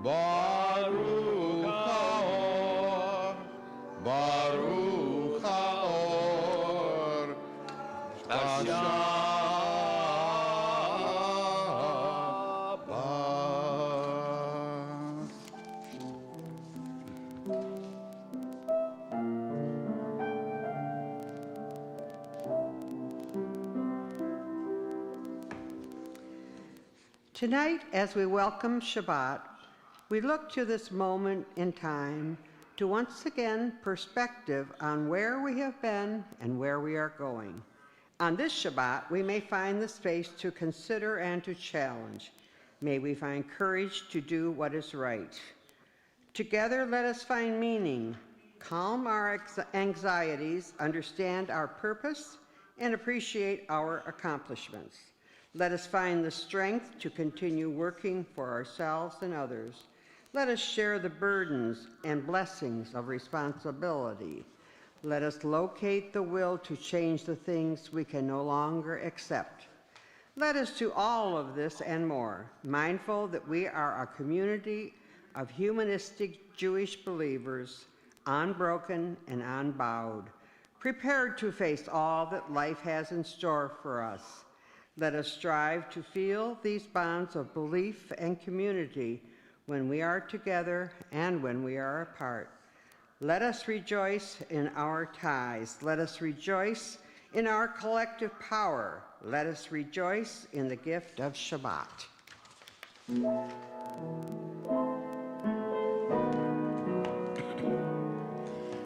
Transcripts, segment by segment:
Baruch Haor, Baruch Haor, Tonight, as we welcome Shabbat, we look to this moment in time to once again perspective on where we have been and where we are going. On this Shabbat, we may find the space to consider and to challenge. May we find courage to do what is right. Together, let us find meaning, calm our anxieties, understand our purpose, and appreciate our accomplishments. Let us find the strength to continue working for ourselves and others. Let us share the burdens and blessings of responsibility. Let us locate the will to change the things we can no longer accept. Let us do all of this and more, mindful that we are a community of humanistic Jewish believers, unbroken and unbowed, prepared to face all that life has in store for us. Let us strive to feel these bonds of belief and community when we are together and when we are apart. Let us rejoice in our ties. Let us rejoice in our collective power. Let us rejoice in the gift of Shabbat.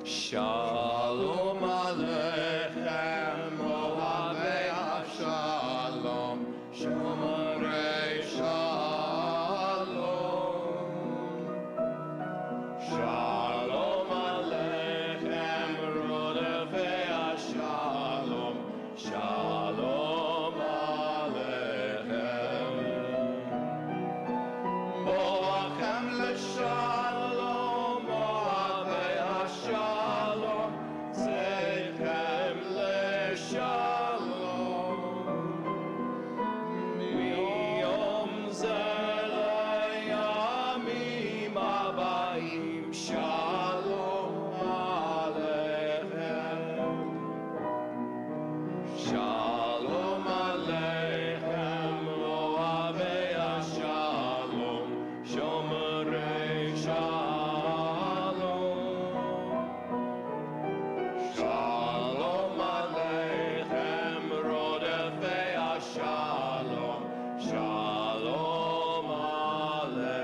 Shalom Aleichem, Ohavei Shalom, Shomerei Shalom. Shalom Aleichem, Rodefei Shalom, Shalom Aleichem. Boachem l'shalom, Ohavei Shalom, Zeichem l'shalom. Miyom ze layamim habayim, Shalom Aleichem. Shalom Aleichem, Ohavei Shalom, Shomerei Shalom. Shalom Aleichem, Rodefei Shalom, Shalom Aleichem.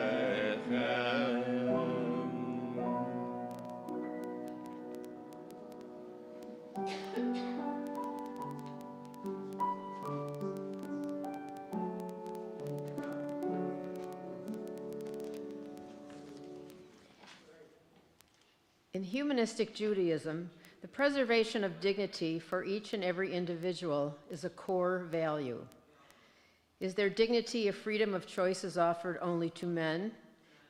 In humanistic Judaism, the preservation of dignity for each and every individual is a core value. Is there dignity if freedom of choice is offered only to men?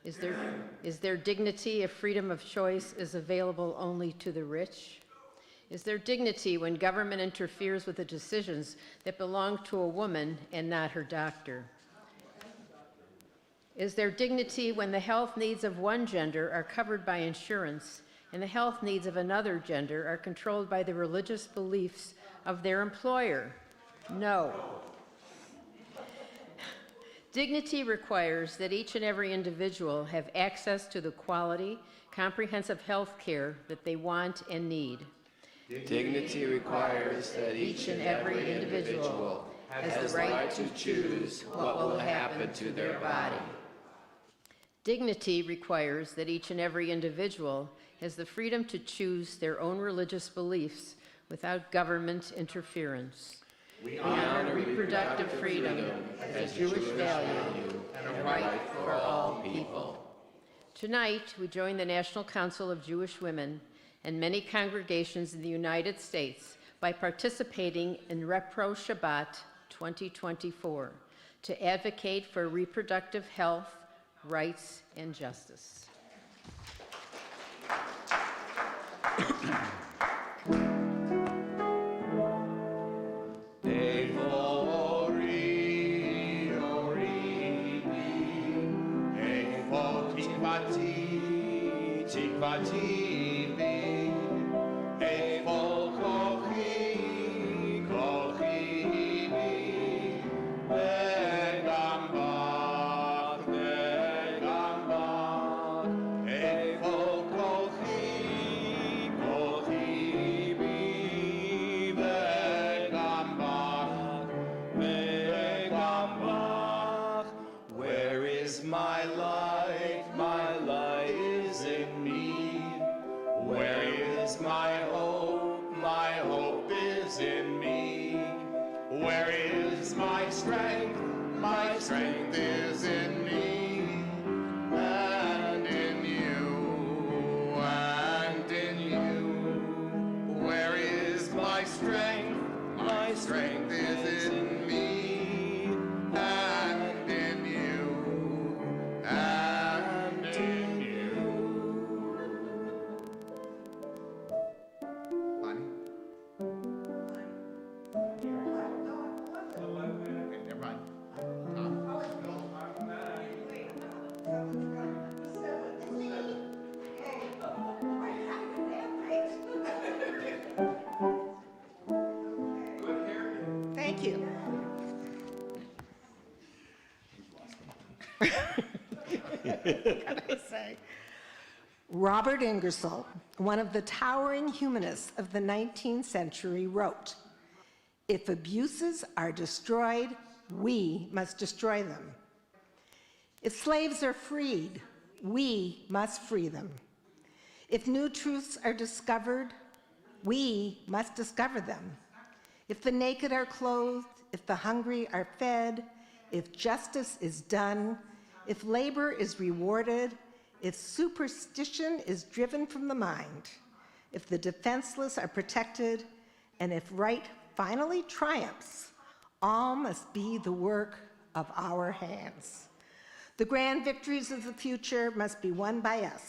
Is there dignity if freedom of choice is available only to the rich? Is there dignity when government interferes with the decisions that belong to a woman and not her doctor? Is there dignity when the health needs of one gender are covered by insurance and the health needs of another gender are controlled by the religious beliefs of their employer? No. Dignity requires that each and every individual have access to the quality, comprehensive health care that they want and need. Dignity requires that each and every individual has the right to choose what will happen to their body. Dignity requires that each and every individual has the freedom to choose their own religious beliefs without government interference. We honor reproductive freedom as a Jewish value and a right for all people. Tonight, we join the National Council of Jewish Women and many congregations in the United States by participating in Repro Shabbat 2024 to advocate for reproductive health, rights, and justice. Ori, ori, תקוותי, תקוותי בי, איפה כוחי, כוחי בי, וגם בך, וגם בך, איפה כוחי, כוחי בי, וגם בך, וגם בך. Where is my life? My life is in me. Where is my hope? My hope is in me. Where is my strength? My strength is in me. And in you, and in you. Where is my strength? My strength is in me. And in you, and in you. Bonnie? Okay, everybody. Tom? Thank you. Can I say? Robert Ingersoll, one of the towering humanists of the 19th century, wrote, "If abuses are destroyed, we must destroy them. If slaves are freed, we must free them. If new truths are discovered, we must discover them. If the naked are clothed, if the hungry are fed, if justice is done, if labor is rewarded, if superstition is driven from the mind, if the defenseless are protected, and if right finally triumphs, all must be the work of our hands. The grand victories of the future must be won by us,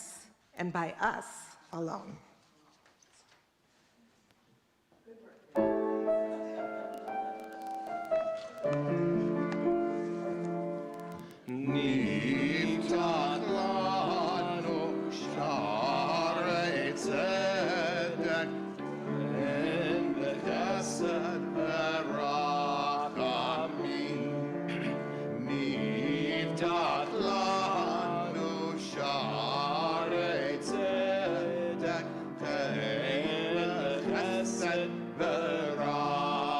and by us alone." נפתח לנו שערי צדק, הן בחסד ורחמים. נפתח לנו שערי צדק, הן בחסד ורחמים.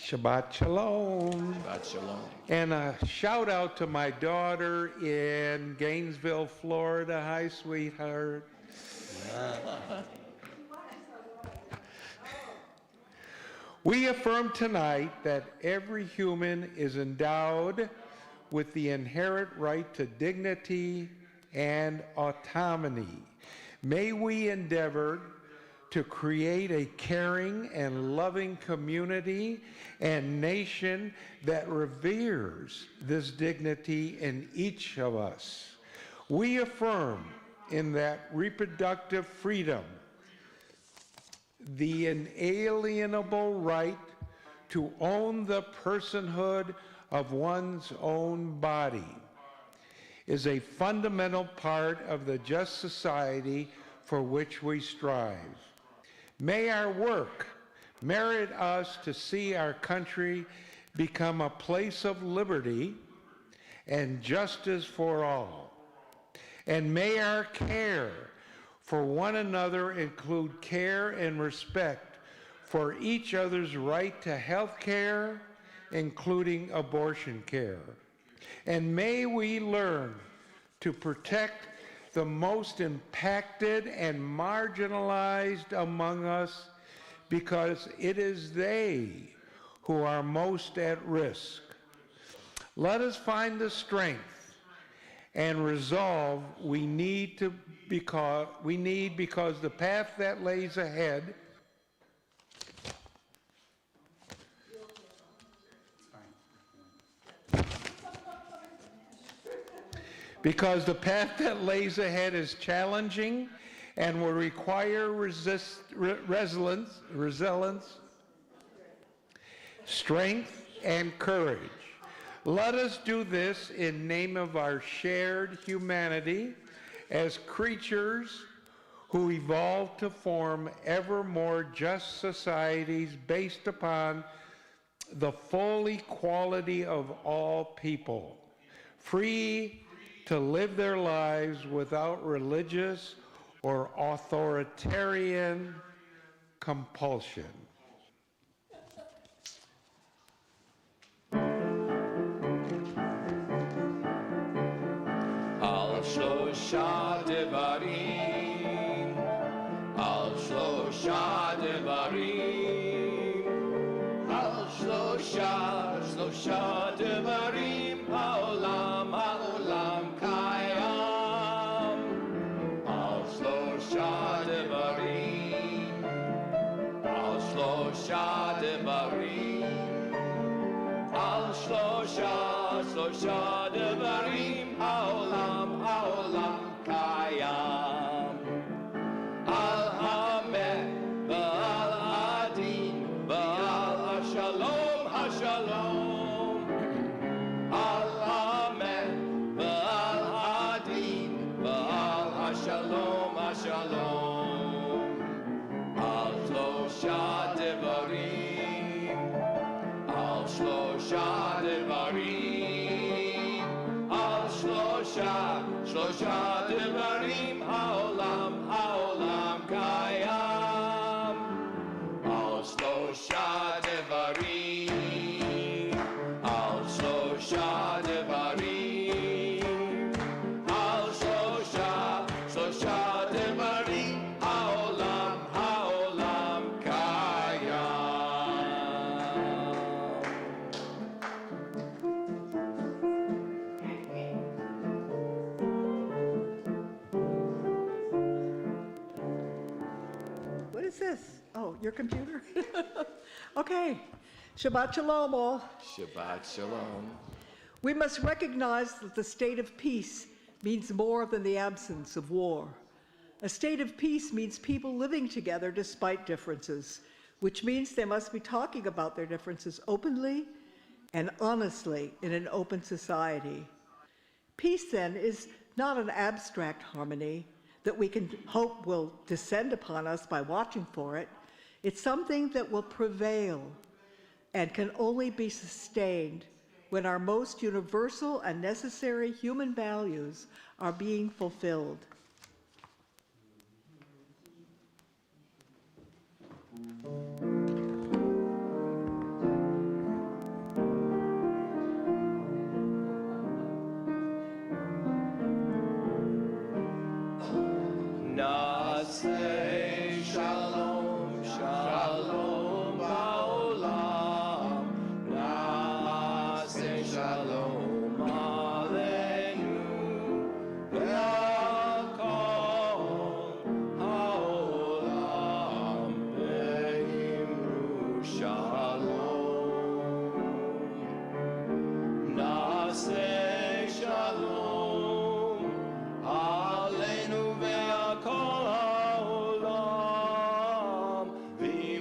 Shabbat Shalom. Shabbat shalom. And a shout out to my daughter in Gainesville, Florida. Hi, sweetheart. We affirm tonight that every human is endowed with the inherent right to dignity and autonomy. May we endeavor to create a caring and loving community and nation that reveres this dignity in each of us. We affirm in that reproductive freedom the inalienable right to own the personhood of one's own body is a fundamental part of the just society for which we strive. May our work merit us to see our country become a place of liberty and justice for all. And may our care for one another include care and respect for each other's right to health care, including abortion care. And may we learn to protect the most impacted and marginalized among us, because it is they who are most at risk. Let us find the strength and resolve we need because the path that lays ahead is challenging and will require resilience, strength, and courage. Let us do this in name of our shared humanity as creatures who evolve to form ever more just societies based upon the full equality of all people, free to live their lives without religious or authoritarian compulsion. Al shlosha devarim, al shlosha devarim, al shlosha devarim, haolam kayam, al shlosha devarim, al shlosha devarim, al shlosha devarim, haolam kayam, al hamet v'al adin v'al hashalom, al hamet v'al adin v'al hashalom, al shlosha devarim, al shlosha devarim, al shlosha devarim, haolam kayam, al shlosha devarim, al shlosha devarim, al shlosha devarim, haolam What is this? Oh, your computer? Okay. Shabbat Shalom, all. Shabbat Shalom. We must recognize that the state of peace means more than the absence of war. A state of peace means people living together despite differences, which means they must be talking about their differences openly and honestly in an open society. Peace, then, is not an abstract harmony that we can hope will descend upon us by watching for it. It's something that will prevail and can only be sustained when our most universal and necessary human values are being fulfilled. Naseh shalom, shalom ba'olam. Naseh shalom aleinu ve'al ha'olam ve'imru shalom. Naseh shalom aleinu ve'al ha'olam ve'imru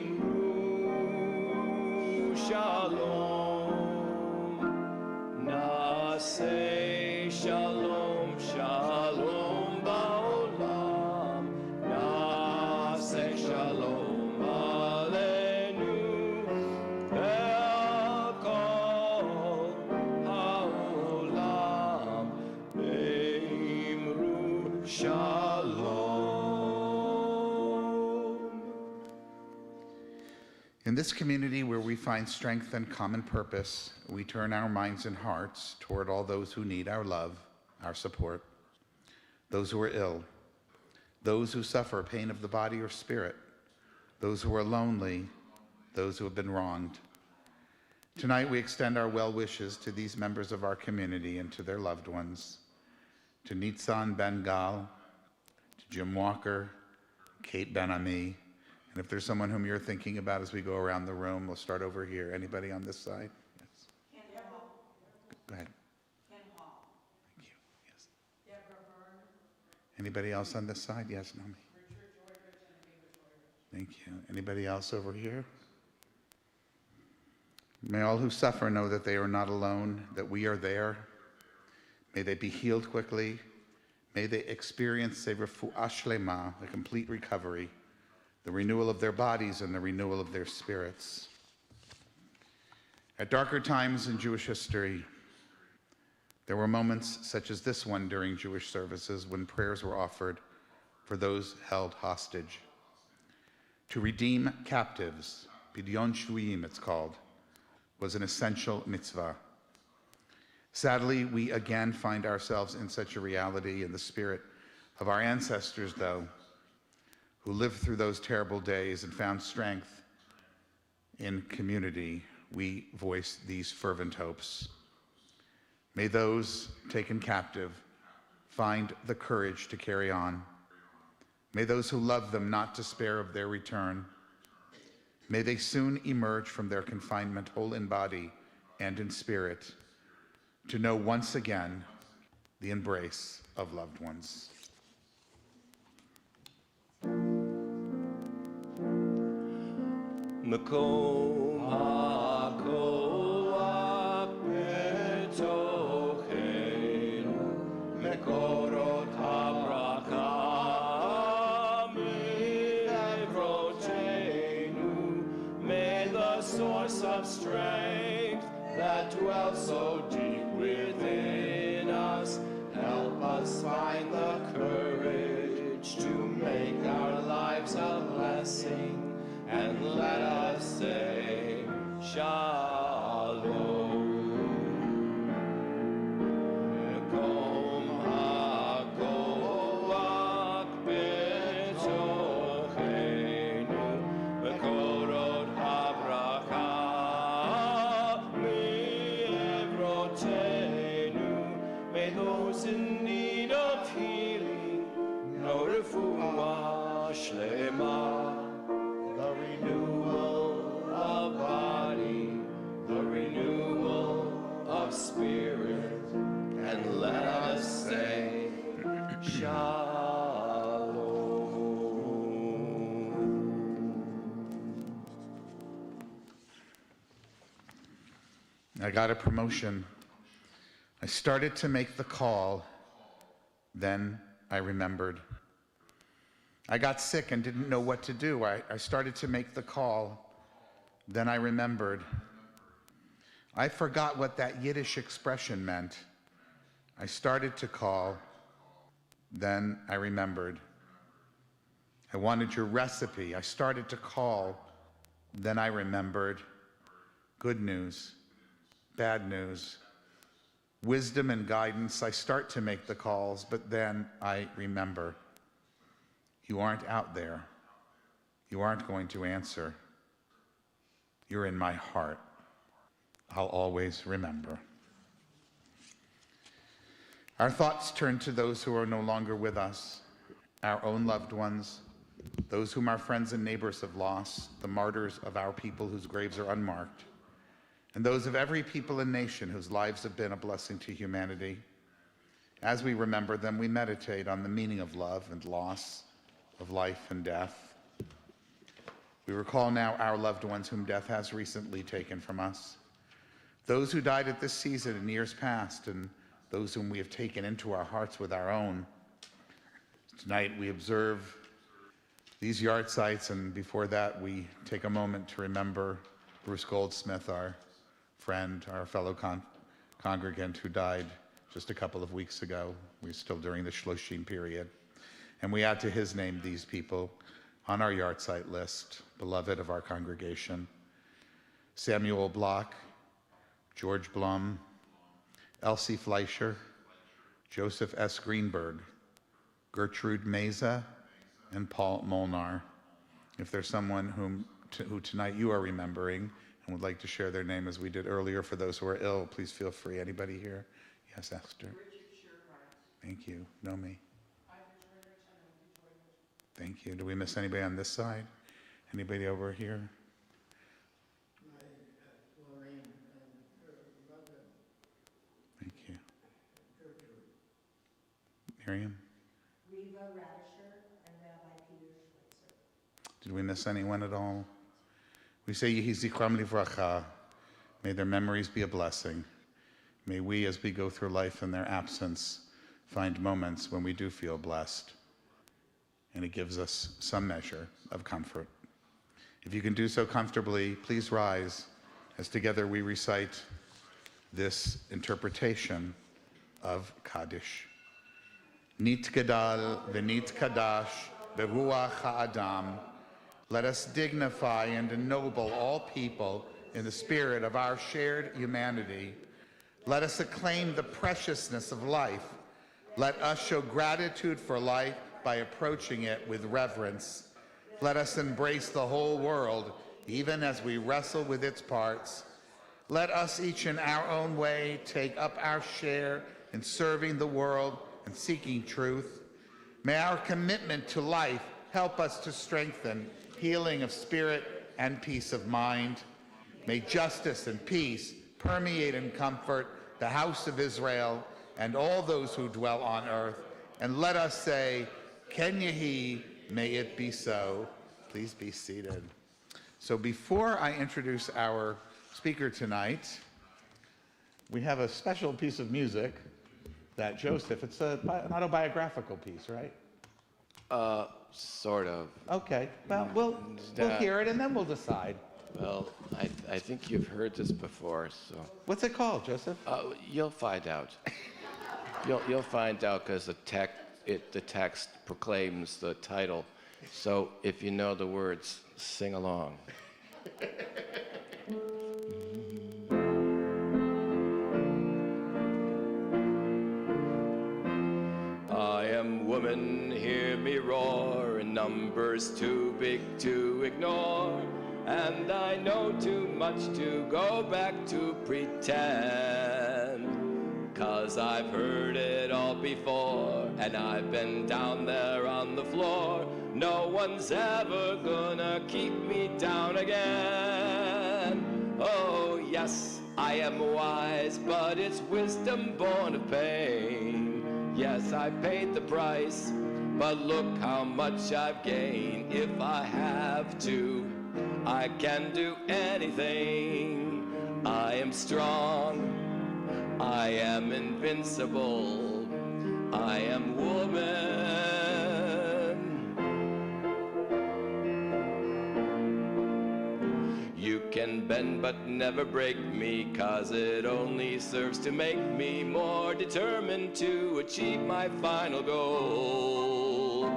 In this community where we find strength and common purpose, we turn our minds and hearts toward all those who need our love, our support, those who are ill, those who suffer pain of the body or spirit, those who are lonely, those who have been wronged. Tonight we extend our well wishes to these members of our community and to their loved ones, to Nitsan Ben-Gal, to Jim Walker, Kate Ben-Ami, and if there's someone whom you're thinking about as we go around the room, we'll start over here. Anybody on this side? Yes. Ken Hall. Go ahead. Ken Hall. Thank you. Yes. Deborah Byrne. Anybody else on this side? Yes, Naomi. Richard Joybridge and David Joybridge. Thank you. Anybody else over here? May all who suffer know that they are not alone, that we are there. May they be healed quickly. May they experience a refuah shlema, a complete recovery, the renewal of their bodies and the renewal of their spirits. At darker times in Jewish history, there were moments such as this one during Jewish services when prayers were offered for those held hostage. To redeem captives, Pidyon Shvuim it's called, was an essential mitzvah. Sadly, we again find ourselves in such a reality in the spirit of our ancestors, though, who lived through those terrible days and found strength in community. We voice these fervent hopes. May those taken captive find the courage to carry on. May those who love them not despair of their return. May they soon emerge from their confinement whole in body and in spirit, to know once again the embrace of loved ones. Makom hakoach betocheinu, mekorot habracha mi'evroteinu. May the source of strength that dwells so deep within us help us find the courage to make our lives a blessing. And let us say, Shalom. Mekom hakoach betocheinu, mekorot habracha mi'evroteinu. May those in need of healing know refuah shlema. The renewal of body, the renewal of spirit, and let us say, Shalom. I got a promotion. I started to make the call, then I remembered. I got sick and didn't know what to do. I started to make the call, then I remembered. I forgot what that Yiddish expression meant. I started to call, then I remembered. I wanted your recipe. I started to call, then I remembered. Good news, bad news, wisdom and guidance. I start to make the calls, but then I remember. You aren't out there. You aren't going to answer. You're in my heart. I'll always remember. Our thoughts turn to those who are no longer with us, our own loved ones, those whom our friends and neighbors have lost, the martyrs of our people whose graves are unmarked, and those of every people and nation whose lives have been a blessing to humanity. As we remember them, we meditate on the meaning of love and loss, of life and death. We recall now our loved ones whom death has recently taken from us, those who died at this season in years past, and those whom we have taken into our hearts with our own. Tonight we observe these yard sites, and before that we take a moment to remember Bruce Goldsmith, our friend, our fellow congregant who died just a couple of weeks ago. We're still during the Shloshim period. And we add to his name these people on our yahrzeit list, beloved of our congregation: Samuel Block, George Blum, Elsie Fleischer, Joseph S. Greenberg, Gertrude Meza, and Paul Molnar. If there's someone who tonight you are remembering and would like to share their name as we did earlier for those who are ill, please feel free. Anybody here? Yes, Esther. Thank you. Know me. Thank you. Do we miss anybody on this side? Anybody over here? Thank you. Miriam? Reva Radisher and Rabbi Peter Schweitzer. Did we miss anyone at all? We say Yehi Zichram Livracha. May their memories be a blessing. May we, as we go through life in their absence, find moments when we do feel blessed, and it gives us some measure of comfort. If you can do so comfortably, please rise as together we recite this interpretation of Kaddish. Nit Gadal v'nit Kadash beruach ha'adam. Let us dignify and ennoble all people in the spirit of our shared humanity. Let us acclaim the preciousness of life. Let us show gratitude for life by approaching it with reverence. Let us embrace the whole world, even as we wrestle with its parts. Let us each in our own way take up our share in serving the world and seeking truth. May our commitment to life help us to strengthen healing of spirit and peace of mind. May justice and peace permeate and comfort the house of Israel and all those who dwell on earth. And let us say, Ken Yehi, may it be so. Please be seated. So before I introduce our speaker tonight, we have a special piece of music that Joseph, it's an autobiographical piece, right? Sort of. Okay, well, we'll hear it and then we'll decide. Well, I think you've heard this before, so. What's it called, Joseph? You'll find out. You'll find out because the text proclaims the title. So if you know the words, sing along. I am woman, hear me roar, in numbers too big to ignore. And I know too much to go back to pretend. 'Cause I've heard it all before, and I've been down there on the floor. No one's ever gonna keep me down again. Oh yes, I am wise, but it's wisdom born of pain. Yes, I paid the price, but look how much I've gained. If I have to, I can do anything. I am strong, I am invincible, I am woman. You can bend but never break me, 'cause it only serves to make me more determined to achieve my final goal.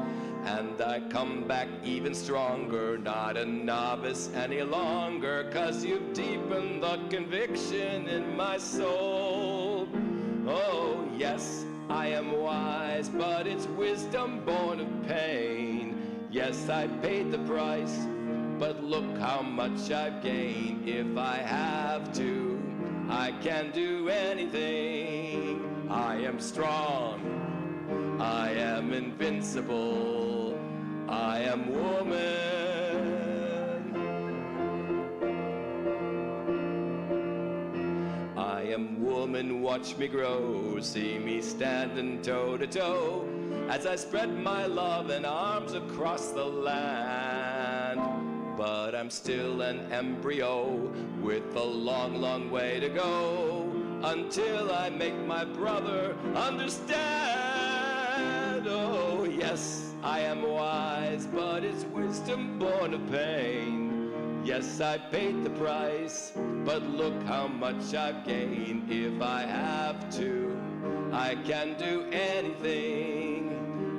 And I come back even stronger, not a novice any longer, 'cause you've deepened the conviction in my soul. Oh yes, I am wise, but it's wisdom born of pain. Yes, I paid the price, but look how much I've gained. If I have to, I can do anything. I am strong, I am invincible, I am woman. I am woman, watch me grow, see me standing toe to toe, as I spread my love and arms across the land. But I'm still an embryo with a long, long way to go, until I make my brother understand. Oh yes, I am wise, but it's wisdom born of pain. Yes, I paid the price, but look how much I've gained. If I have to, I can do anything.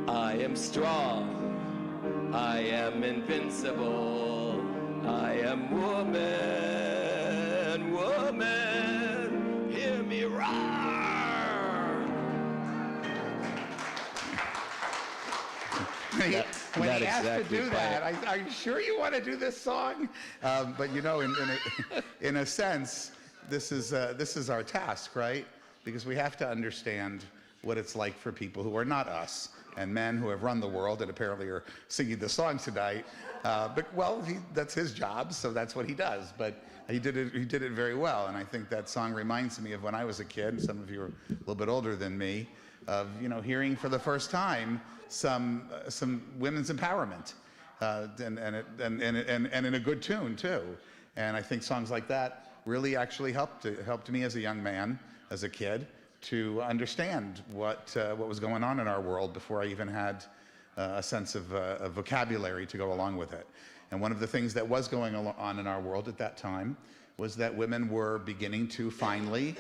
I am strong, I am invincible. I am woman, woman, hear me roar. When he That asked exactly to do that, are you sure you want to do this song? But you know, in a sense, this is our task, right? Because we have to understand what it's like for people who are not us, and men who have run the world and apparently are singing the song tonight. But well, that's his job, so that's what he does. But he did it very well, and I think that song reminds me of when I was a kid. Some of you are a little bit older than me, of hearing for the first time some women's empowerment, and in a good tune too. And I think songs like that really actually helped me as a young man, as a kid, to understand what was going on in our world before I even had a sense of vocabulary to go along with it. And one of the things that was going on in our world at that time was that women were beginning to finally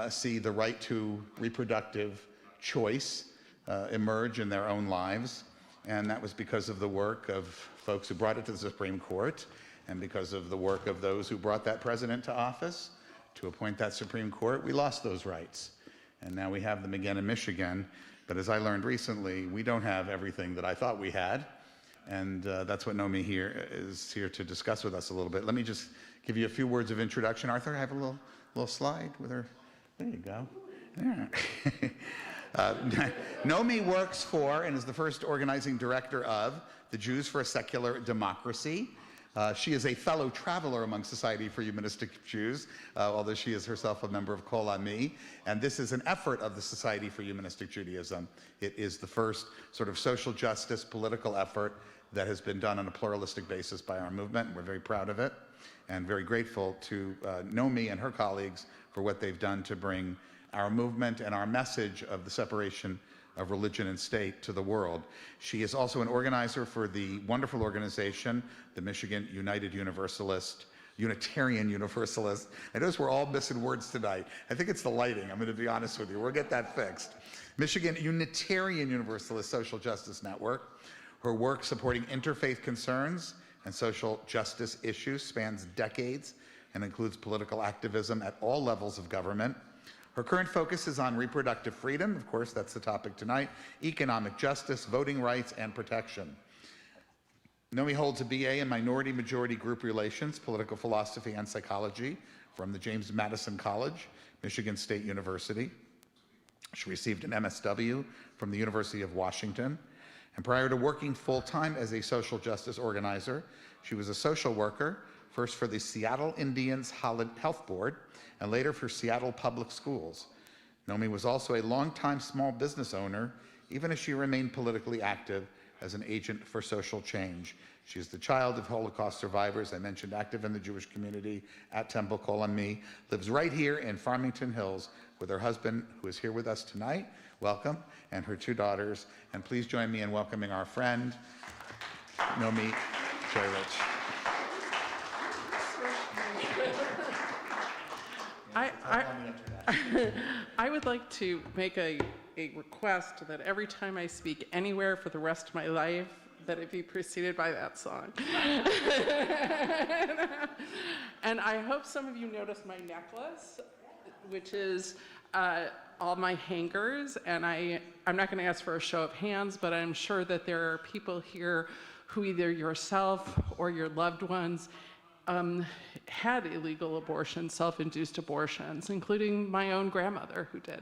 see the right to reproductive choice emerge in their own lives. And that was because of the work of folks who brought it to the Supreme Court, and because of the work of those who brought that president to office to appoint that Supreme Court. We lost those rights, and now we have them again in Michigan. But as I learned recently, we don't have everything that I thought we had, and that's what Nomi is here to discuss with us a little bit. Let me just give you a few words of introduction. Arthur, I have a little slide with her. There you go. Yeah. Nomi works for and is the first organizing director of the Jews for a Secular Democracy. She is a fellow traveler among Society for Humanistic Jews, although she is herself a member of Kol Ami. And this is an effort of the Society for Humanistic Judaism. It is the first sort of social justice political effort that has been done on a pluralistic basis by our movement. We're very proud of it and very grateful to Nomi and her colleagues for what they've done to bring our movement and our message of the separation of religion and state to the world. She is also an organizer for the wonderful organization, the Michigan Unitarian Universalist. I notice we're all missing words tonight. I think it's the lighting, I'm going to be honest with you. We'll get that fixed. Michigan Unitarian Universalist Social Justice Network. Her work supporting interfaith concerns and social justice issues spans decades and includes political activism at all levels of government. Her current focus is on reproductive freedom, of course, that's the topic tonight, economic justice, voting rights, and protection. Nomi holds a BA in Minority Majority Group Relations, Political Philosophy, and Psychology from the James Madison College, Michigan State University. She received an MSW from the University of Washington. And prior to working full-time as a social justice organizer, she was a social worker, first for the Seattle Indians Health Board, and later for Seattle Public Schools. Nomi was also a longtime small business owner, even as she remained politically active as an agent for social change. She is the child of Holocaust survivors, I mentioned, active in the Jewish community at Temple Kol Ami, lives right here in Farmington Hills with her husband, who is here with us tonight, welcome, and her two daughters. And please join me in welcoming our friend, Nomi Joy-Rich. I would like to make a request that every time I speak anywhere for the rest of my life, that it be preceded by that song. And I hope some of you noticed my necklace, which is all my hangers. And I'm not going to ask for a show of hands, but I'm sure that there are people here who either yourself or your loved ones had illegal abortions, self-induced abortions, including my own grandmother who did.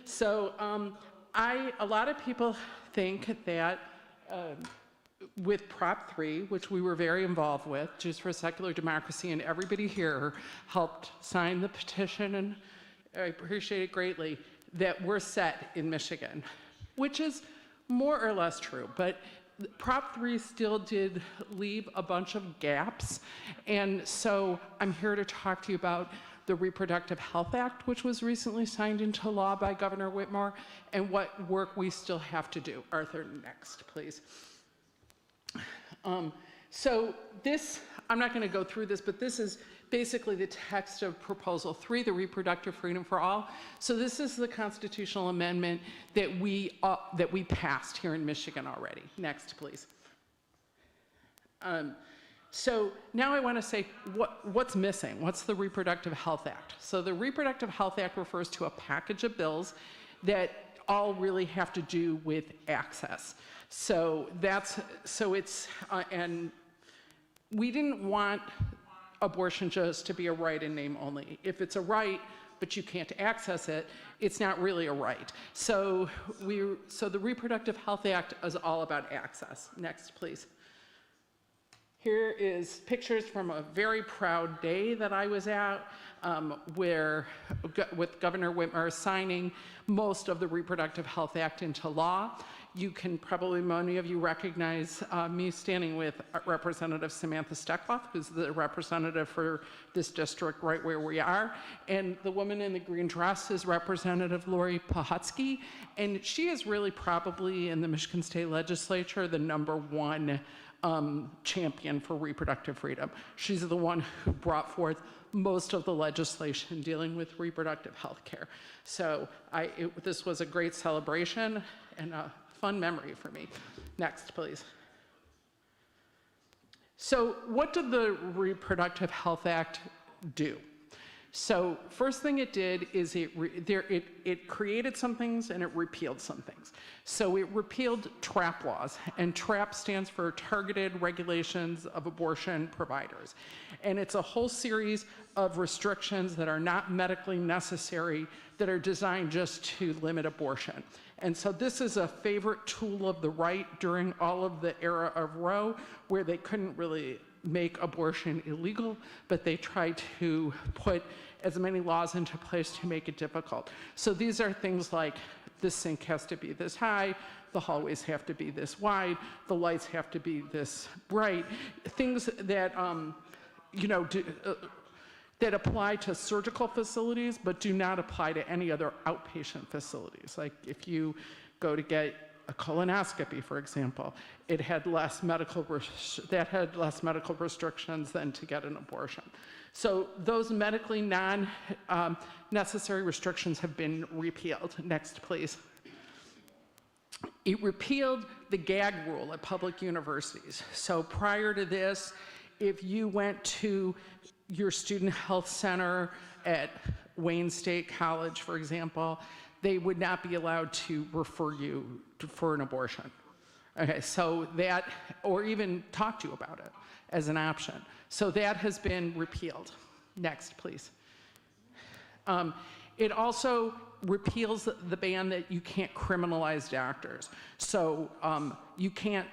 So a lot of people think that with Prop 3, which we were very involved with, Jews for a Secular Democracy, and everybody here helped sign the petition, and I appreciate it greatly, that we're set in Michigan, which is more or less true, but Prop 3 still did leave a bunch of gaps, and so I'm here to talk to you about the Reproductive Health Act, which was recently signed into law by Governor Whitmer, and what work we still have to do. Arthur, next, please. So this, I'm not going to go through this, but this is basically the text of Proposal 3, the Reproductive Freedom for All. So this is the constitutional amendment that we passed here in Michigan already. Next, please. So now I want to say what's missing. What's the Reproductive Health Act? So the Reproductive Health Act refers to a package of bills that all really have to do with access. So and we didn't want abortion just to be a right in name only. If it's a right, but you can't access it, it's not really a right. So the Reproductive Health Act is all about access. Next, please. Here is pictures from a very proud day that I was at, with Governor Whitmer signing most of the Reproductive Health Act into law. You can probably, many of you recognize me standing with Representative Samantha Steckloff, who's the representative for this district right where we are. And the woman in the green dress is Representative Lori Pahutsky. And she is really probably in the Michigan State Legislature the #1 champion for reproductive freedom. She's the one who brought forth most of the legislation dealing with reproductive health care. So this was a great celebration and a fun memory for me. Next, please. So what did the Reproductive Health Act do? So first thing it did is it created some things and it repealed some things. So it repealed TRAP laws, and TRAP stands for Targeted Regulations of Abortion Providers. And it's a whole series of restrictions that are not medically necessary that are designed just to limit abortion. And so this is a favorite tool of the right during all of the era of Roe, where they couldn't really make abortion illegal, but they tried to put as many laws into place to make it difficult. So these are things like the sink has to be this high, the hallways have to be this wide, the lights have to be this bright, things that, that apply to surgical facilities but do not apply to any other outpatient facilities. Like if you go to get a colonoscopy, for example, it had less medical restrictions than to get an abortion. So those medically non-necessary restrictions have been repealed. Next, please. It repealed the gag rule at public universities. So prior to this, if you went to your student health center at Wayne State College, for example, they would not be allowed to refer you for an abortion. Okay, so that, or even talk to you about it as an option. So that has been repealed. Next, please. It also repeals the ban that you can't criminalize doctors. So you can't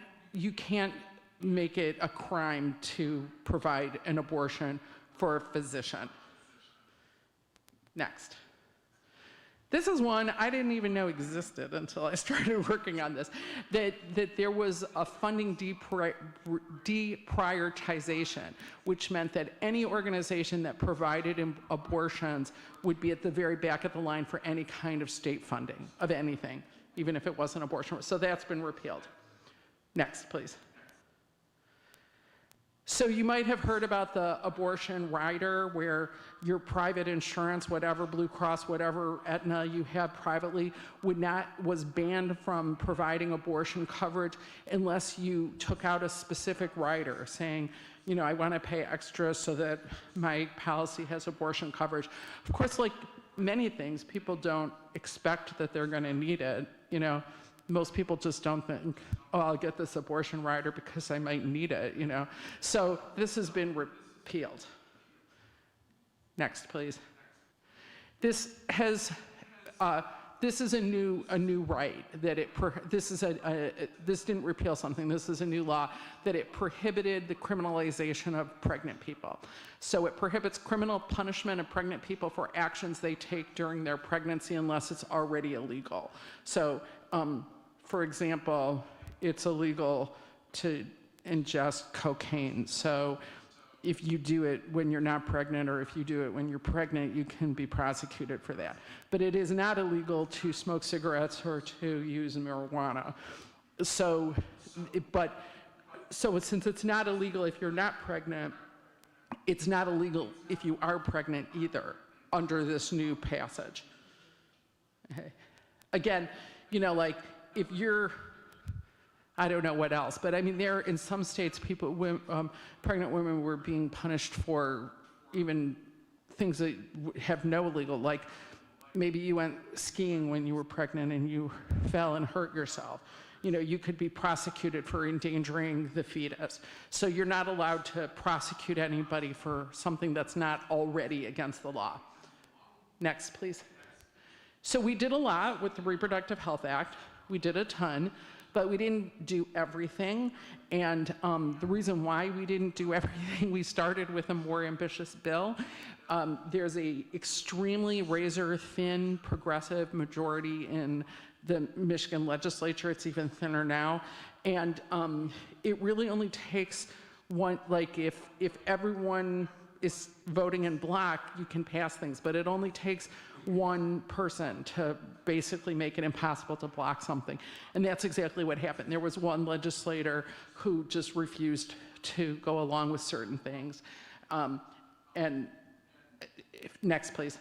make it a crime to provide an abortion for a physician. Next. This is one I didn't even know existed until I started working on this, that there was a funding deprioritization, which meant that any organization that provided abortions would be at the very back of the line for any kind of state funding of anything, even if it wasn't abortion. So that's been repealed. Next, please. So you might have heard about the abortion rider, where your private insurance, whatever Blue Cross, whatever Aetna you have privately, was banned from providing abortion coverage unless you took out a specific rider saying, you know, I want to pay extra so that my policy has abortion coverage. Of course, like many things, people don't expect that they're going to need it, you know. Most people just don't think, oh, I'll get this abortion rider because I might need it, you know. So this has been repealed. Next, please. This is a new right that this didn't repeal something. This is a new law that it prohibited the criminalization of pregnant people. So it prohibits criminal punishment of pregnant people for actions they take during their pregnancy unless it's already illegal. So, for example, it's illegal to ingest cocaine. So if you do it when you're not pregnant, or if you do it when you're pregnant, you can be prosecuted for that. But it is not illegal to smoke cigarettes or to use marijuana. So since it's not illegal if you're not pregnant, it's not illegal if you are pregnant either under this new passage. Okay. Again, you know, like if you're I don't know what else, but I mean, there in some states, pregnant women were being punished for even things that have no legal, like maybe you went skiing when you were pregnant and you fell and hurt yourself. You know, you could be prosecuted for endangering the fetus. So you're not allowed to prosecute anybody for something that's not already against the law. Next, please. So we did a lot with the Reproductive Health Act. We did a ton, but we didn't do everything. And the reason why we didn't do everything, we started with a more ambitious bill. There's a extremely razor-thin progressive majority in the Michigan legislature. It's even thinner now. And it really only takes one, like if everyone is voting in block, you can pass things, but it only takes one person to basically make it impossible to block something. And that's exactly what happened. There was one legislator who just refused to go along with certain things. Next, please.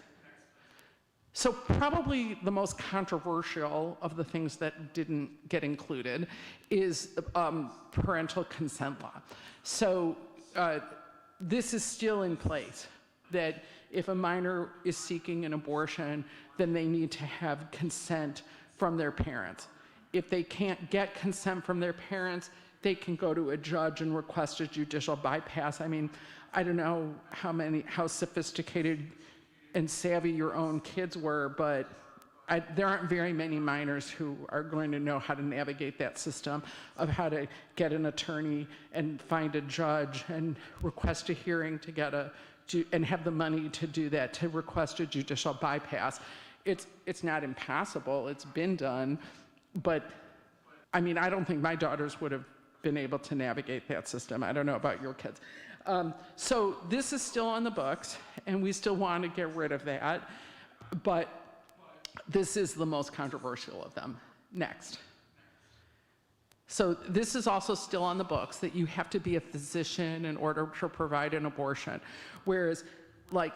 So probably the most controversial of the things that didn't get included is parental consent law. So this is still in place, that if a minor is seeking an abortion, then they need to have consent from their parents. If they can't get consent from their parents, they can go to a judge and request a judicial bypass. I mean, I don't know how sophisticated and savvy your own kids were, but there aren't very many minors who are going to know how to navigate that system of how to get an attorney and find a judge and request a hearing to get and have the money to do that, to request a judicial bypass. It's not impossible, it's been done, but I mean, I don't think my daughters would have been able to navigate that system. I don't know about your kids. So this is still on the books, and we still want to get rid of that, but this is the most controversial of them. Next. So this is also still on the books, that you have to be a physician in order to provide an abortion. Whereas, like,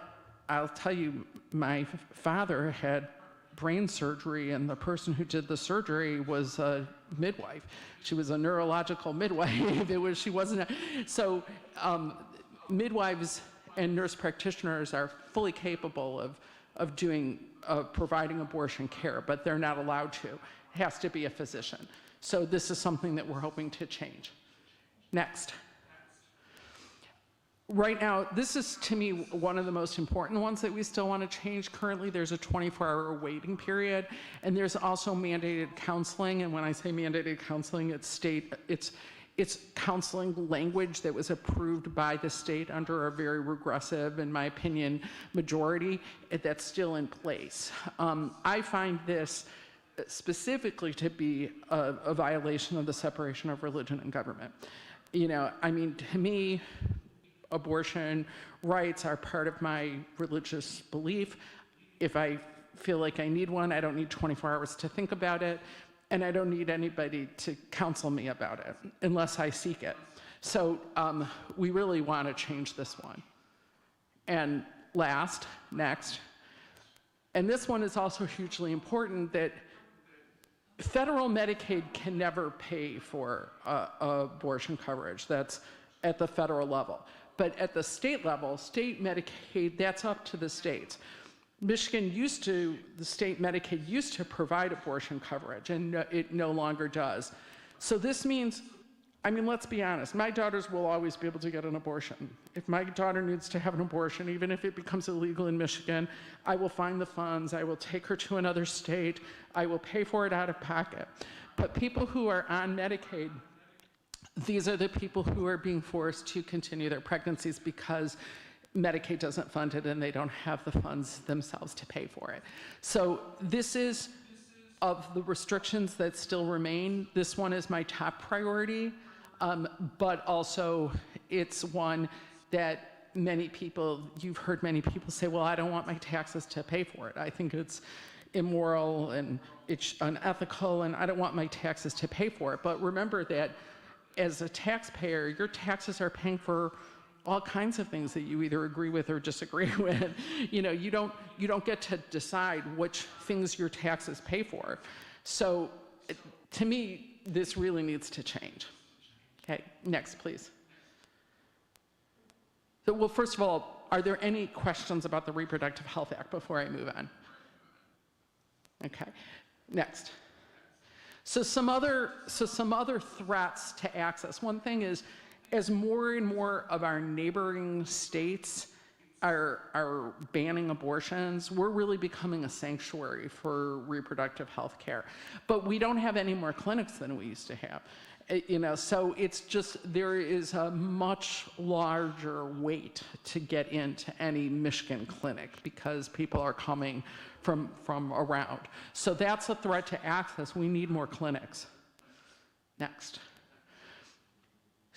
I'll tell you, my father had brain surgery, and the person who did the surgery was a midwife. She was a neurological midwife. She wasn't so midwives and nurse practitioners are fully capable of providing abortion care, but they're not allowed to. It has to be a physician. So this is something that we're hoping to change. Next. Right now, this is, to me, one of the most important ones that we still want to change. Currently, there's a 24-hour waiting period, and there's also mandated counseling. And when I say mandated counseling, it's counseling language that was approved by the state under a very regressive, in my opinion, majority that's still in place. I find this specifically to be a violation of the separation of religion and government. You know, I mean, to me, abortion rights are part of my religious belief. If I feel like I need one, I don't need 24 hours to think about it, and I don't need anybody to counsel me about it unless I seek it. So we really want to change this one. And next, and this one is also hugely important, that federal Medicaid can never pay for abortion coverage. That's at the federal level. But at the state level, state Medicaid, that's up to the states. Michigan the state Medicaid used to provide abortion coverage, and it no longer does. So this means, I mean, let's be honest, my daughters will always be able to get an abortion. If my daughter needs to have an abortion, even if it becomes illegal in Michigan, I will find the funds, I will take her to another state, I will pay for it out of pocket. But people who are on Medicaid, these are the people who are being forced to continue their pregnancies because Medicaid doesn't fund it and they don't have the funds themselves to pay for it. So this is, of the restrictions that still remain, this one is my top priority, but also it's one that many people, you've heard many people say, well, I don't want my taxes to pay for it. I think it's immoral and it's unethical and I don't want my taxes to pay for it. But remember that as a taxpayer, your taxes are paying for all kinds of things that you either agree with or disagree with. You know, you don't get to decide which things your taxes pay for. So to me, this really needs to change. Okay, next, please. So, well, first of all, are there any questions about the Reproductive Health Act before I move on? Okay, next. So some other threats to access. One thing is, as more and more of our neighboring states are banning abortions, we're really becoming a sanctuary for reproductive health care. But we don't have any more clinics than we used to have. You know, so it's just, there is a much larger wait to get into any Michigan clinic because people are coming from around. So that's a threat to access. We need more clinics. Next.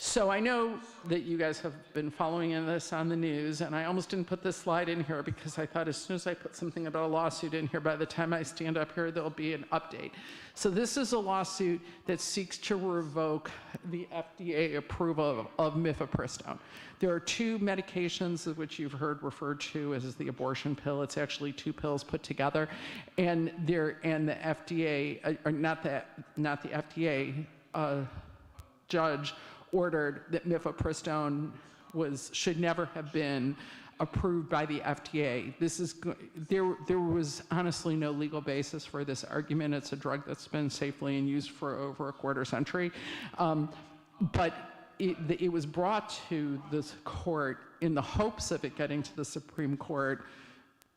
So I know that you guys have been following this on the news, and I almost didn't put this slide in here because I thought as soon as I put something about a lawsuit in here, by the time I stand up here, there'll be an update. So this is a lawsuit that seeks to revoke the FDA approval of mifepristone. There are two medications which you've heard referred to as the abortion pill. It's actually two pills put together, and the FDA, or not the FDA, judge ordered that mifepristone should never have been approved by the FDA. There was honestly no legal basis for this argument. It's a drug that's been safely in use for over a quarter century. But it was brought to this court in the hopes of it getting to the Supreme Court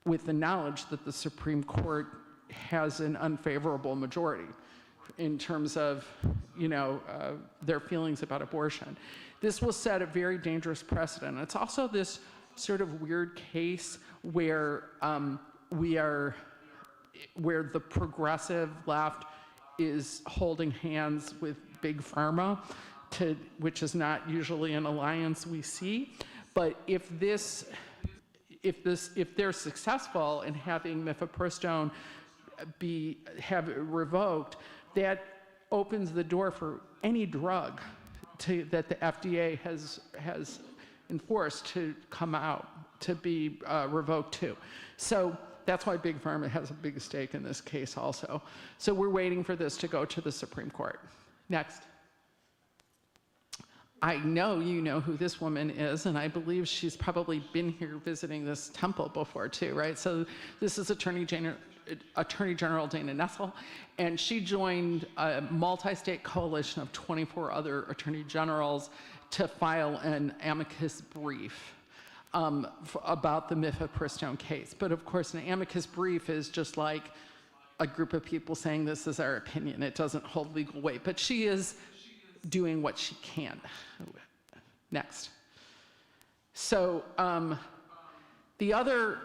with the knowledge that the Supreme Court has an unfavorable majority in terms of, you know, their feelings about abortion. This will set a very dangerous precedent. It's also this sort of weird case where where the progressive left is holding hands with Big Pharma, which is not usually an alliance we see. But if they're successful in having mifepristone have it revoked, that opens the door for any drug that the FDA has enforced to come out, to be revoked too. So that's why Big Pharma has a big stake in this case also. So we're waiting for this to go to the Supreme Court. Next. I know you know who this woman is, and I believe she's probably been here visiting this temple before too, right? So this is Attorney General Dana Nessel, and she joined a multi-state coalition of 24 other attorney generals to file an amicus brief about the mifepristone case. But of course, an amicus brief is just like a group of people saying this is our opinion. It doesn't hold legal weight, but she is doing what she can. Next. So the other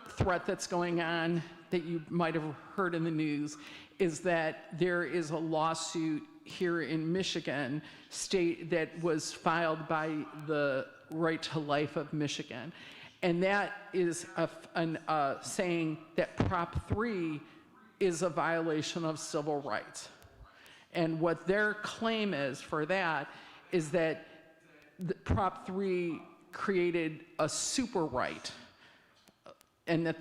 threat that's going on that you might have heard in the news is that there is a lawsuit here in Michigan state that was filed by the Right to Life of Michigan. And that is saying that Prop 3 is a violation of civil rights. And what their claim is for that is that Prop 3 created a super right. And that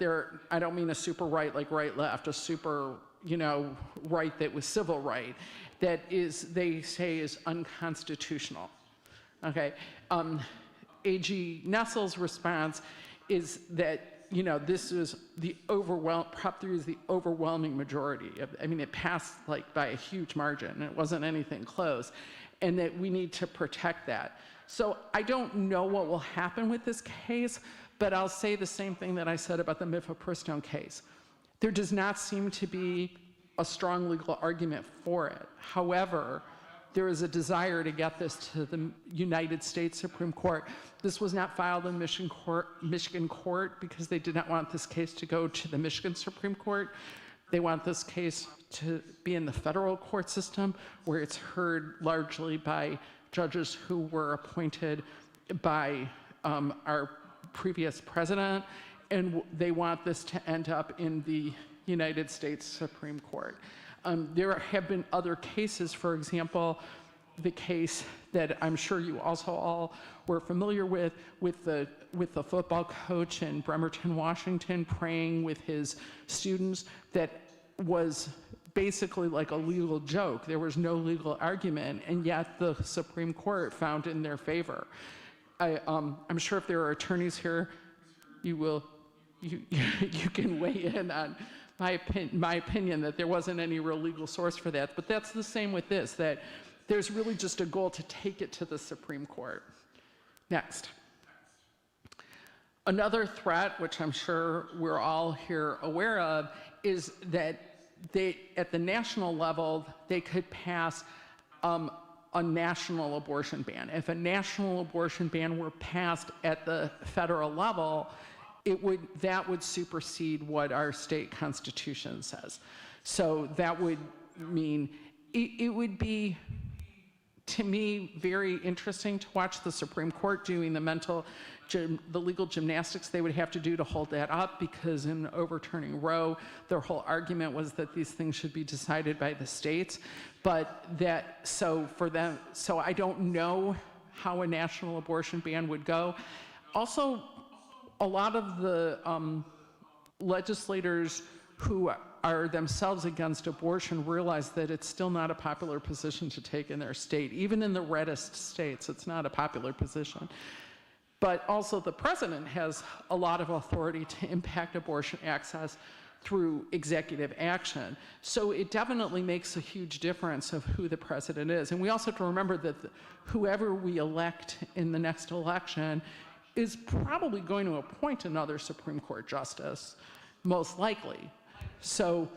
I don't mean a super right like right left, a super, you know, right that was civil right, that they say is unconstitutional. Okay. AG Nessel's response is that, you know, this is Prop 3 is the overwhelming majority. I mean, it passed like by a huge margin, and it wasn't anything close, and that we need to protect that. So I don't know what will happen with this case, but I'll say the same thing that I said about the mifepristone case. There does not seem to be a strong legal argument for it. However, there is a desire to get this to the United States Supreme Court. This was not filed in Michigan court because they did not want this case to go to the Michigan Supreme Court. They want this case to be in the federal court system where it's heard largely by judges who were appointed by our previous president, and they want this to end up in the United States Supreme Court. There have been other cases, for example, the case that I'm sure you also all were familiar with the football coach in Bremerton, Washington, praying with his students, that was basically like a legal joke. There was no legal argument, and yet the Supreme Court found in their favor. I'm sure if there are attorneys here, you can weigh in on my opinion that there wasn't any real legal source for that. But that's the same with this, that there's really just a goal to take it to the Supreme Court. Next. Another threat, which I'm sure we're all here aware of, is that at the national level, they could pass a national abortion ban. If a national abortion ban were passed at the federal level, that would supersede what our state constitution says. So that would mean it would be, to me, very interesting to watch the Supreme Court doing the legal gymnastics they would have to do to hold that up, because in overturning Roe, their whole argument was that these things should be decided by the states. But so I don't know how a national abortion ban would go. Also, a lot of the legislators who are themselves against abortion realize that it's still not a popular position to take in their state. Even in the reddest states, it's not a popular position. But also the president has a lot of authority to impact abortion access through executive action. So it definitely makes a huge difference of who the president is. And we also have to remember that whoever we elect in the next election is probably going to appoint another Supreme Court justice, most likely. So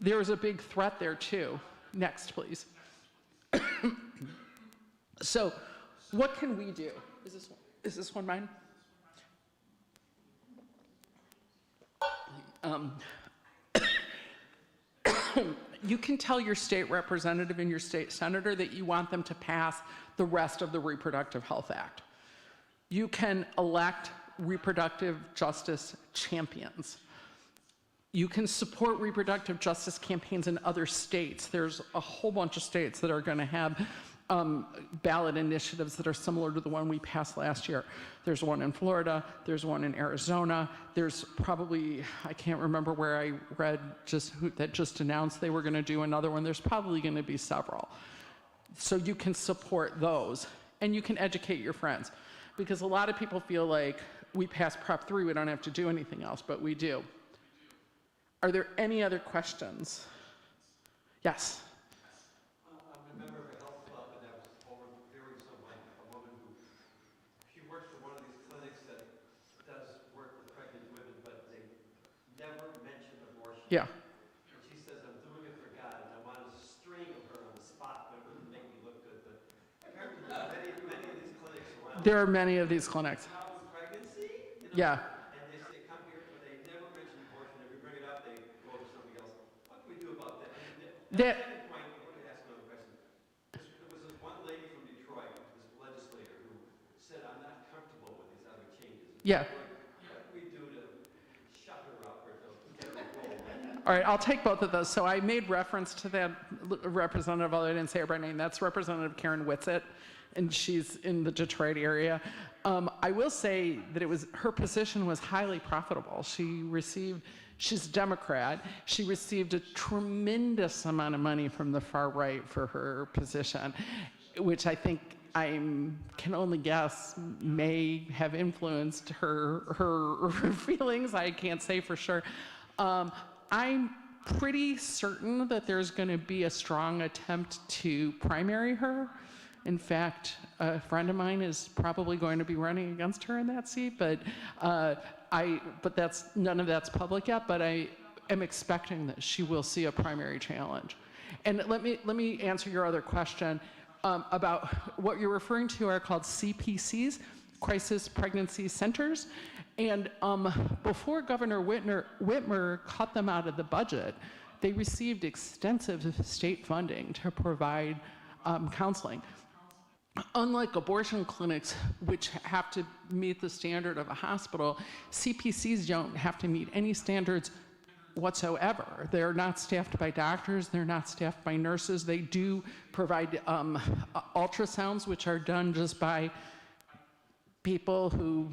there's a big threat there too. Next, please. So what can we do? Is this one mine? You can tell your state representative and your state senator that you want them to pass the rest of the Reproductive Health Act. You can elect reproductive justice champions. You can support reproductive justice campaigns in other states. There's a whole bunch of states that are going to have ballot initiatives that are similar to the one we passed last year. There's one in Florida, there's one in Arizona, there's probably, I can't remember where I read that just announced they were going to do another one. There's probably going to be several. So you can support those, and you can educate your friends. Because a lot of people feel like we pass Prop 3, we don't have to do anything else, but we do. Are there any other questions? Yes? I'm a member of a health club, and I was overhearing a woman who, she works for one of these clinics that does work with pregnant women, but they never mention abortion. Yeah. And she says, I'm doing it for God, and I wanted a string of her on the spot, but it wouldn't make me look good. But apparently many of these clinics around. There are many of these clinics. Pregnancy? Yeah. And they say, come here, but they never mention abortion. If you bring it up, they go to somebody else. What can we do about that? There was this one lady from Detroit, this legislator, who said, I'm not comfortable with these other changes. Yeah. What can we do to shut her up or to get her going? All right, I'll take both of those. So I made reference to that representative, although I didn't say her by name. That's Representative Karen Whitsitt, and she's in the Detroit area. I will say that her position was highly profitable. She's a Democrat. She received a tremendous amount of money from the far right for her position, which I think can only guess may have influenced her feelings. I can't say for sure. I'm pretty certain that there's going to be a strong attempt to primary her. In fact, a friend of mine is probably going to be running against her in that seat, but none of that's public yet. But I am expecting that she will see a primary challenge. And let me answer your other question about what you're referring to are called CPCs, Crisis Pregnancy Centers. And before Governor Whitmer cut them out of the budget, they received extensive state funding to provide counseling. Unlike abortion clinics, which have to meet the standard of a hospital, CPCs don't have to meet any standards whatsoever. They're not staffed by doctors, they're not staffed by nurses. They do provide ultrasounds, which are done just by people who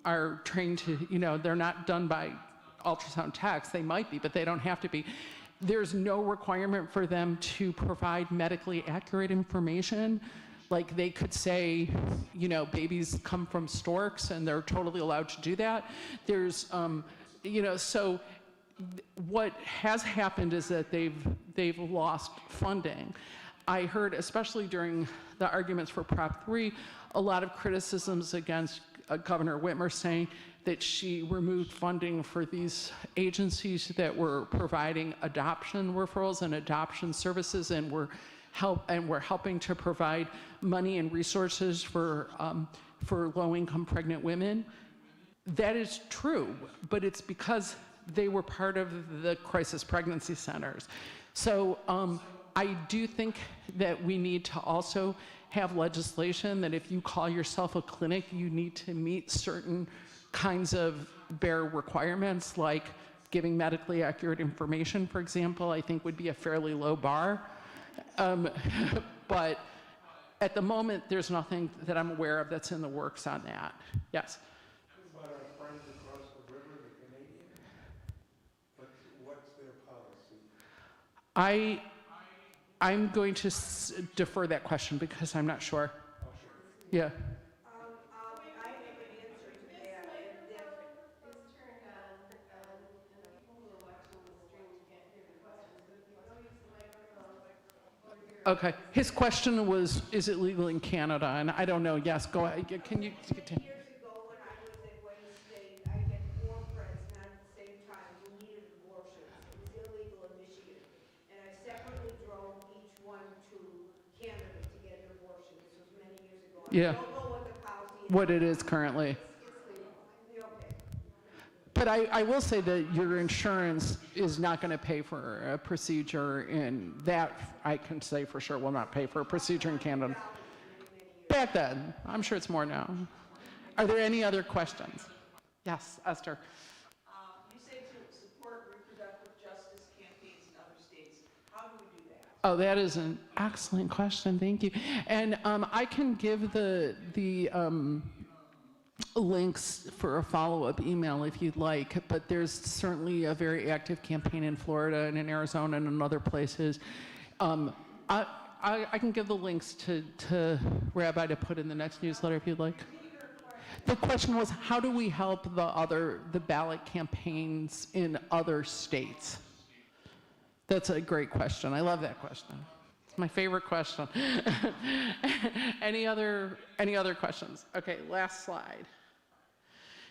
are trained to, they're not done by ultrasound techs. They might be, but they don't have to be. there's no requirement for them to provide medically accurate information. Like they could say, you know, babies come from storks and they're totally allowed to do that. There's, you know, so what has happened is that they've lost funding. I heard, especially during the arguments for Prop 3, a lot of criticisms against Governor Whitmer saying that she removed funding for these agencies that were providing adoption referrals and adoption services and were helping to provide money and resources for low-income pregnant women. That is true, but it's because they were part of the crisis pregnancy centers. So I do think that we need to also have legislation that if you call yourself a clinic, you need to meet certain kinds of bare requirements, like giving medically accurate information, for example, I think would be a fairly low bar. But at the moment, there's nothing that I'm aware of that's in the works on that. Yes? What about our friends across the river, the Canadians? What's their policy? I'm going to defer that question because I'm not sure. Oh, sure. Yeah. I have an answer to that. Okay. His question was, is it legal in Canada? And I don't know. Yes, go ahead. Can you continue? Years ago, when I was at Wayne State, I had 4 pregnant at the same time who needed abortions. It was illegal in Michigan. And I separately drove each one to Canada to get an abortion. This was many years ago. Yeah. I don't know what the policy is. What it is currently. It's legal. Okay. But I will say that your insurance is not going to pay for a procedure in that, I can say for sure, will not pay for a procedure in Canada. Back then. I'm sure it's more now. Are there any other questions? Yes, Esther. You say to support reproductive justice campaigns in other states. How do we do that? Oh, that is an excellent question. Thank you. And I can give the links for a follow-up email if you'd like, but there's certainly a very active campaign in Florida and in Arizona and in other places. I can give the links to Rabbi to put in the next newsletter if you'd like. The question was, how do we help the ballot campaigns in other states? That's a great question. I love that question. It's my favorite question. Any other questions? Okay, last slide.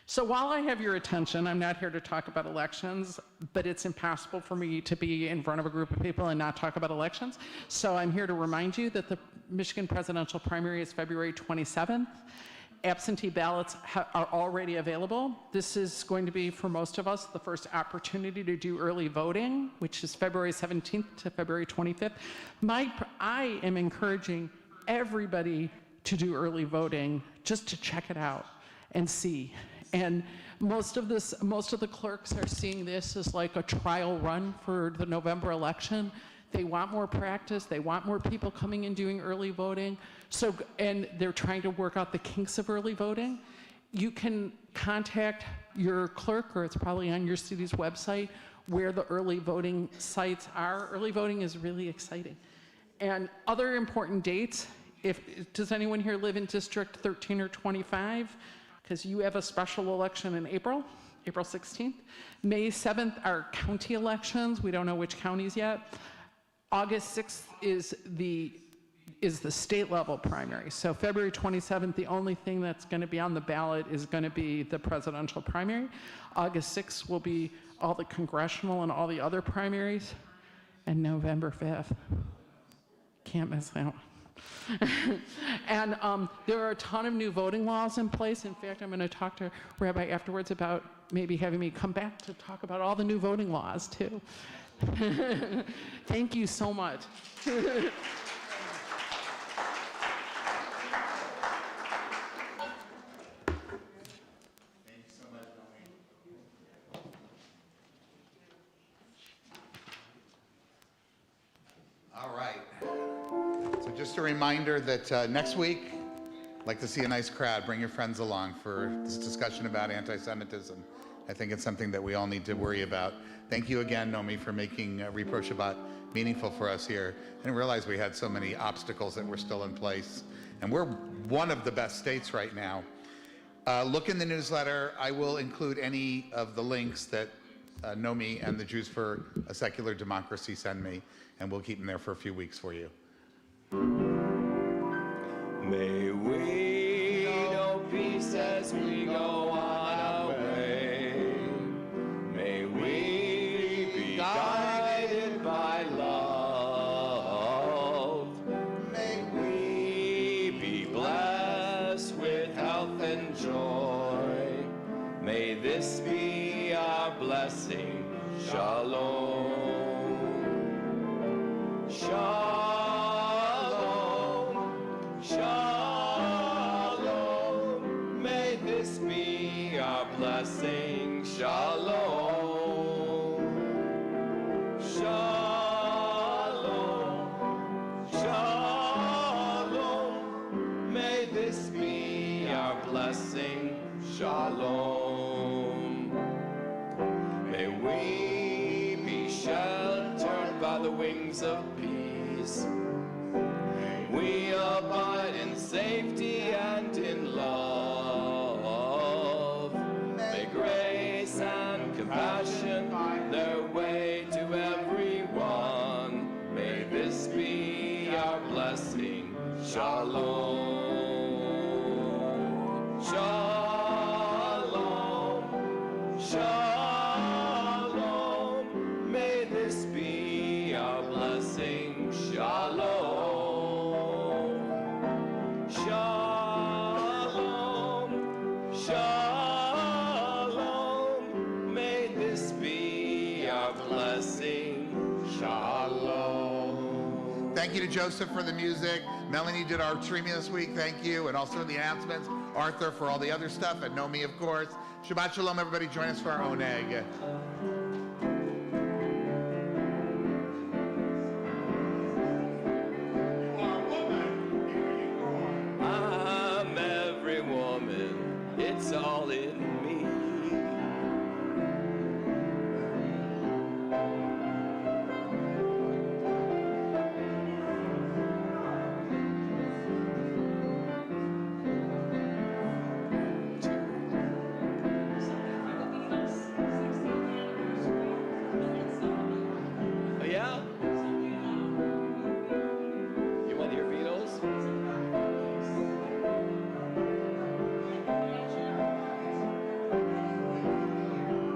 So while I have your attention, I'm not here to talk about elections, but it's impossible for me to be in front of a group of people and not talk about elections. So I'm here to remind you that the Michigan presidential primary is February 27th. Absentee ballots are already available. This is going to be, for most of us, the first opportunity to do early voting, which is February 17th to February 25th. I am encouraging everybody to do early voting just to check it out and see. And most of the clerks are seeing this as like a trial run for the November election. They want more practice. They want more people coming and doing early voting. So, and they're trying to work out the kinks of early voting. You can contact your clerk, or it's probably on your city's website, where the early voting sites are. Early voting is really exciting. And other important dates, does anyone here live in District 13 or 25? Because you have a special election in April 16th. May 7th are county elections. We don't know which counties yet. August 6th is the state level primary. So February 27th, the only thing that's going to be on the ballot is going to be the presidential primary. August 6th will be all the congressional and all the other primaries. And November 5th, can't miss that one. And there are a ton of new voting laws in place. In fact, I'm going to talk to Rabbi afterwards about maybe having me come back to talk about all the new voting laws too. Thank you so much. All right. So just a reminder that next week, I'd like to see a nice crowd. Bring your friends along for this discussion about anti-Semitism I think it's something that we all need to worry about. Thank you again, Nomi, for making Repro Shabbat meaningful for us here. I didn't realize we had so many obstacles that were still in place. And we're one of the best states right now. Look in the newsletter. I will include any of the links that Nomi and the Jews for a Secular Democracy send me, and we'll keep them there for a few weeks for you. May we know peace as we go on our way. May we be guided by love. May we be blessed with health and joy. May this be our blessing. Shalom. Shalom. Shalom. May this be our blessing. Shalom. Shalom. Shalom. May this be our blessing. Shalom. May we be sheltered by the wings of peace. We abide in safety and in love. May grace and compassion find their way to everyone. May this be our blessing. Shalom. Shalom. Shalom. May this be our blessing. Shalom. Shalom, shalom, may this be our blessing. Shalom. Thank you to Joseph for the music. Melanie did our streaming this week. Thank you. And also the announcements. Arthur for all the other stuff. And Nomi, of course. Shabbat Shalom, everybody. Join us for our own egg.